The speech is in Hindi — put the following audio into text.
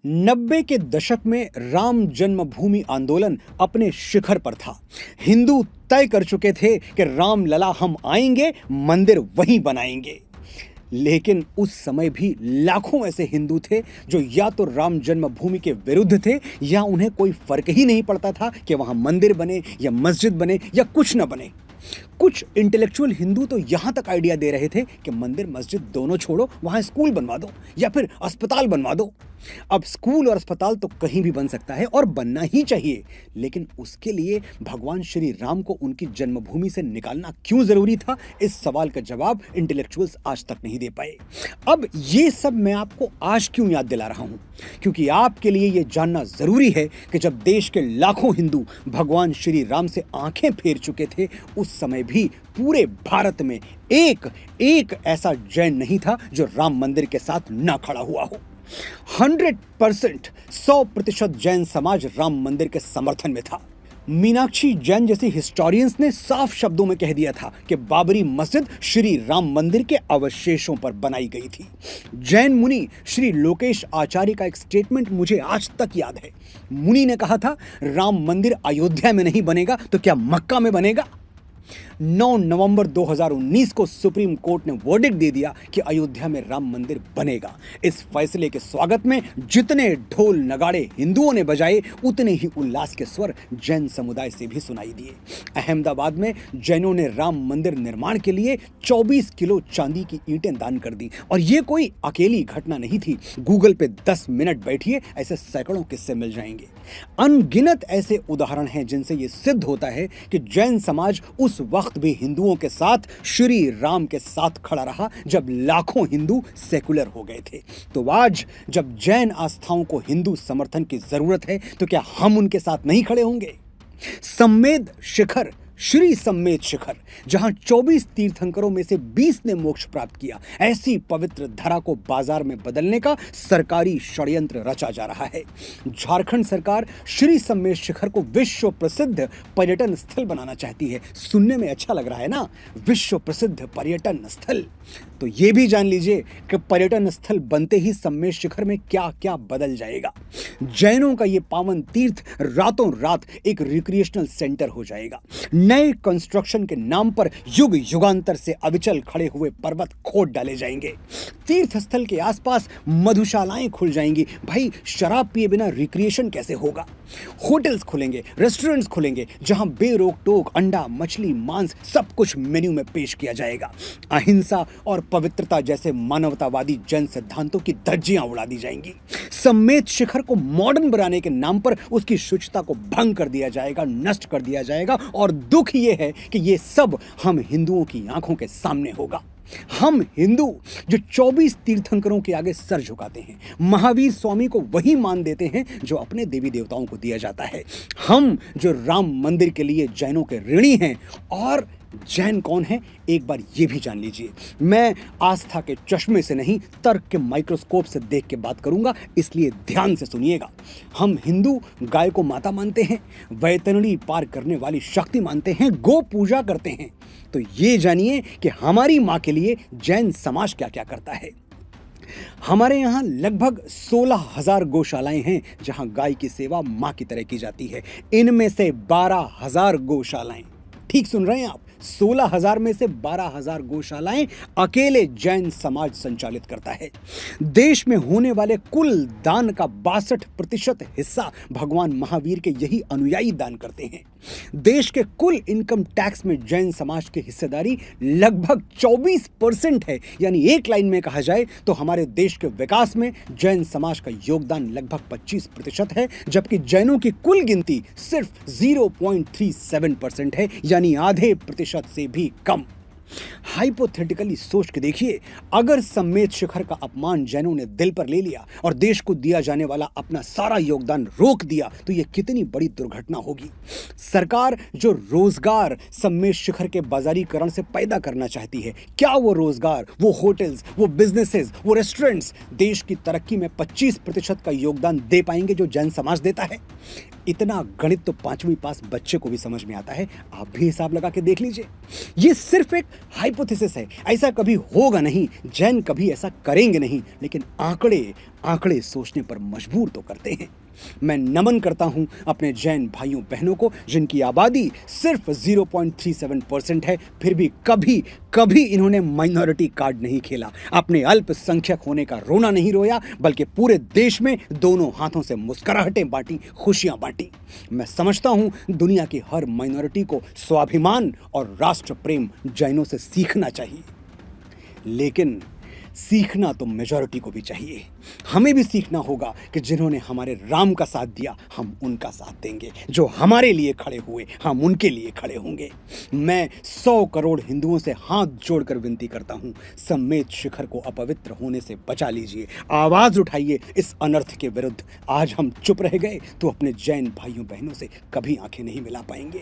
90 के दशक में राम जन्मभूमि आंदोलन अपने शिखर पर था। हिंदू तय कर चुके थे कि राम लला हम आएंगे, मंदिर वहीं बनाएंगे। लेकिन उस समय भी लाखों ऐसे हिंदू थे जो या तो राम जन्मभूमि के विरुद्ध थे या उन्हें कोई फर्क ही नहीं पड़ता था कि वहां मंदिर बने या मस्जिद बने या कुछ न बने। कुछ इंटेलेक्चुअल हिंदू तो यहां तक आइडिया दे रहे थे कि मंदिर मस्जिद दोनों छोड़ो, वहां स्कूल बनवा दो या फिर अस्पताल बनवा दो। अब स्कूल और अस्पताल तो कहीं भी बन सकता है और बनना ही चाहिए, लेकिन उसके लिए भगवान श्री राम को उनकी जन्मभूमि से निकालना क्यों जरूरी था, इस सवाल का जवाब इंटेलेक्चुअल्स आज तक नहीं दे पाए। अब ये सब मैं आपको आज क्यों याद दिला रहा हूं, क्योंकि आपके लिए यह जानना जरूरी है कि जब देश के लाखों हिंदू भगवान श्री राम से आंखें फेर चुके थे, उस समय भी पूरे भारत में एक ऐसा जैन नहीं था जो राम मंदिर के साथ ना खड़ा हुआ हो। 100% जैन समाज राम मंदिर के समर्थन में था। मीनाक्षी जैन जैसी हिस्टोरियंस ने साफ शब्दों में कह दिया था कि बाबरी मस्जिद श्री राम मंदिर के अवशेषों पर बनाई गई थी। जैन मुनि श्री लोकेश आचार्य का एक स्टेटमेंट मुझे आज तक याद है। मुनि ने कहा था, राम मंदिर अयोध्या में नहीं बनेगा तो क्या मक्का में बनेगा। 9 नवंबर 2019 को सुप्रीम कोर्ट ने वर्डिक्ट दे दिया कि अयोध्या में राम मंदिर बनेगा। इस फैसले के स्वागत में जितने ढोल नगाड़े हिंदुओं ने बजाए, उतने ही उल्लास के स्वर जैन समुदाय से भी सुनाई दिए। अहमदाबाद में जैनों ने राम मंदिर निर्माण के लिए 24 किलो चांदी की ईंटें दान कर दी। और ये कोई अकेली घटना नहीं थी। गूगल पे 10 मिनट बैठिए, ऐसे सैकड़ों किस्से मिल जाएंगे। अनगिनत ऐसे उदाहरण हैं जिनसे यह सिद्ध होता है कि जैन समाज उस वक्त भी हिंदुओं के साथ, श्री राम के साथ खड़ा रहा जब लाखों हिंदू सेकुलर हो गए थे। तो आज जब जैन आस्थाओं को हिंदू समर्थन की जरूरत है, तो क्या हम उनके साथ नहीं खड़े होंगे। सम्मेद शिखर, श्री सम्मेद शिखर, जहां 24 तीर्थंकरों में से 20 ने मोक्ष प्राप्त किया, ऐसी पवित्र धरा को बाजार में बदलने का सरकारी षड्यंत्र रचा जा रहा है। झारखंड सरकार श्री सम्मेद शिखर को विश्व प्रसिद्ध पर्यटन स्थल बनाना चाहती है। सुनने में अच्छा लग रहा है ना, विश्व प्रसिद्ध पर्यटन स्थल। तो यह भी जान लीजिए कि पर्यटन स्थल बनते ही सम्मेद शिखर में क्या क्या बदल जाएगा। जैनों का यह पावन तीर्थ रातों रात एक रिक्रिएशनल सेंटर हो जाएगा। नए कंस्ट्रक्शन के नाम पर युग युगांतर से अविचल खड़े हुए पर्वत खोद डाले जाएंगे। तीर्थ स्थल के आसपास मधुशालाएं खुल जाएंगी। भाई, शराब पिए बिना रिक्रिएशन कैसे होगा। होटल्स खुलेंगे, रेस्टोरेंट्स खुलेंगे, जहां बेरोक टोक अंडा, मछली, मांस सब कुछ मेन्यू में पेश किया जाएगा। अहिंसा और पवित्रता जैसे मानवतावादी जैन सिद्धांतों की धज्जियां उड़ा दी जाएंगी। सम्मेद शिखर को मॉडर्न बनाने के नाम पर उसकी शुचिता को भंग कर दिया जाएगा, नष्ट कर दिया जाएगा। और दुख यह है कि यह सब हम हिंदुओं की आंखों के सामने होगा। हम हिंदू जो 24 तीर्थंकरों के आगे सर झुकाते हैं, महावीर स्वामी को वही मान देते हैं जो अपने देवी देवताओं को दिया जाता है। हम जो राम मंदिर के लिए जैनों के ऋणी हैं। और जैन कौन है, एक बार ये भी जान लीजिए। मैं आस्था के चश्मे से नहीं, तर्क के माइक्रोस्कोप से देख के बात करूंगा, इसलिए ध्यान से सुनिएगा। हम हिंदू गाय को माता मानते हैं, वैतरणी पार करने वाली शक्ति मानते हैं, गो पूजा करते हैं। तो ये जानिए कि हमारी मां के लिए जैन समाज क्या क्या करता है। हमारे यहाँ लगभग 16,000 गौशालाएं हैं जहां गाय की सेवा मां की तरह की जाती है। इनमें से 12,000 गौशालाएं, ठीक सुन रहे हैं आप, 16,000 में से 12,000 गौशालाएं अकेले जैन समाज संचालित करता है। देश में होने वाले कुल दान का 62% हिस्सा भगवान महावीर के यही अनुयायी दान करते हैं। देश के कुल इनकम टैक्स में जैन समाज की हिस्सेदारी लगभग 24% है। यानी एक लाइन में कहा जाए तो हमारे देश के विकास में जैन समाज का योगदान लगभग 25% है, जबकि जैनों की कुल गिनती सिर्फ 0.37% है, यानी आधे प्रतिशत से भी कम। हाइपोथेटिकली सोच के देखिए, अगर सम्मेद शिखर का अपमान जैनों ने दिल पर ले लिया और देश को दिया जाने वाला अपना सारा योगदान रोक दिया, तो यह कितनी बड़ी दुर्घटना होगी। सरकार जो रोजगार सम्मेद शिखर के बाजारीकरण से पैदा करना चाहती है, क्या वो रोजगार, वो होटल्स, वो बिजनेसेस, वो रेस्टोरेंट्स देश की तरक्की में 25% का योगदान दे पाएंगे जो जैन समाज देता है। इतना गणित तो 5वीं पास बच्चे को भी समझ में आता है। आप भी हिसाब लगा के देख लीजिए। ये सिर्फ एक हाइपोथेसिस है, ऐसा कभी होगा नहीं, जैन कभी ऐसा करेंगे नहीं, लेकिन आंकड़े आंकड़े सोचने पर मजबूर तो करते हैं। मैं नमन करता हूं अपने जैन भाइयों बहनों को जिनकी आबादी सिर्फ 0.37% है, फिर भी कभी कभी इन्होंने माइनॉरिटी कार्ड नहीं खेला, अपने अल्पसंख्यक होने का रोना नहीं रोया, बल्कि पूरे देश में दोनों हाथों से मुस्कुराहटें बांटी, खुशियां बांटी। मैं समझता हूं दुनिया की हर माइनॉरिटी को स्वाभिमान और राष्ट्र प्रेम जैनों से सीखना चाहिए, लेकिन सीखना तो मेजॉरिटी को भी चाहिए। हमें भी सीखना होगा कि जिन्होंने हमारे राम का साथ दिया हम उनका साथ देंगे, जो हमारे लिए खड़े हुए हम उनके लिए खड़े होंगे। मैं 100 करोड़ हिंदुओं से हाथ जोड़कर विनती करता हूं, समेत शिखर को अपवित्र होने से बचा लीजिए, आवाज उठाइए इस अनर्थ के विरुद्ध। आज हम चुप रह गए तो अपने जैन भाइयों बहनों से कभी आंखें नहीं मिला पाएंगे।